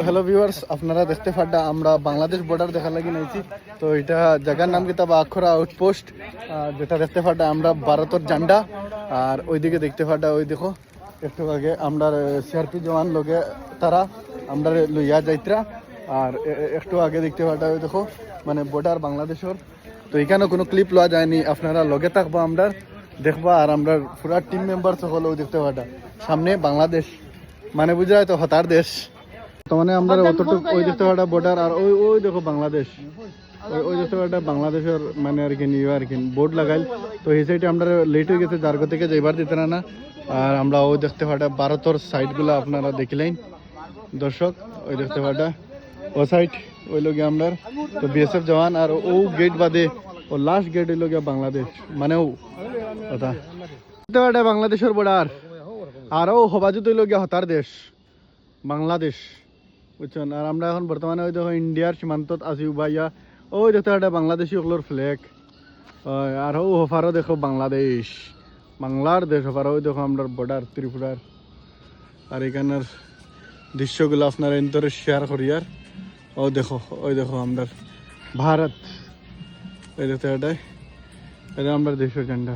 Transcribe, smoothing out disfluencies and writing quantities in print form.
Hello viewers, আপনারা দেখতে পাড্ডা আমরা বাংলাদেশ বর্ডার দেখার লাগি নাইছি। তো এটা জায়গার নাম কিতা বা আখরা আউটপোস্ট, যেটা দেখতে পাড্ডা আমরা ভারতের ঝান্ডা। আর ওইদিকে দেখতে পাড্ডা ওই দেখো একটু আগে আমরা সিআরপি জওয়ান লগে তারা আমরা লইয়া যাইত্রা। আর একটু আগে দেখতে পাড্ডা ওই দেখো মানে বর্ডার বাংলাদেশের। তো এখানে কোনো ক্লিপ লওয়া যায়নি, আপনারা লগে থাকবো আমরা দেখবা। আর আমরা পুরা টিম মেম্বার সকল ওই দেখতে পাড্ডা সামনে বাংলাদেশ মানে বুঝা যায় তো হতার দেশ। তো মানে আমরা অতটুকু ওই দেখতে পাটা বর্ডার। আর ওই ওই দেখো বাংলাদেশ, ওই দেখতে পাটা বাংলাদেশের মানে আর কি নিউ আর কি বোর্ড লাগাইল। তো এই সাইডে আমরা লেট হয়ে গেছে জার্গো থেকে যাইবার দিতে না। আর আমরা ওই দেখতে পাটা ভারতের সাইডগুলো আপনারা দেখিলেন দর্শক। ওই দেখতে পাটা ও সাইড ওই লোক আমরা তো বিএসএফ জওয়ান। আর ও গেট বাদে ও লাস্ট গেট হইল গিয়া বাংলাদেশ মানে ও কথা দেখতে পাটা বাংলাদেশের বর্ডার। আর ও হবাজু তৈল গিয়া হতার দেশ বাংলাদেশ বুঝছেন। আর আমরা এখন বর্তমানে ওই দেখো ইন্ডিয়ার সীমান্তত আছি উবাইয়া। ওই দেখতে একটা বাংলাদেশি ওগুলোর ফ্ল্যাগ। আর ও হফারও দেখো বাংলাদেশ বাংলার দেশ হফার। ওই দেখো আমরা বর্ডার ত্রিপুরার। আর এখানের দৃশ্যগুলো আপনারা ইন্তরে শেয়ার করি। আর ওই দেখো আমরা ভারত। ওই দেখতে এটা আমরা দেশের ঝান্ডা।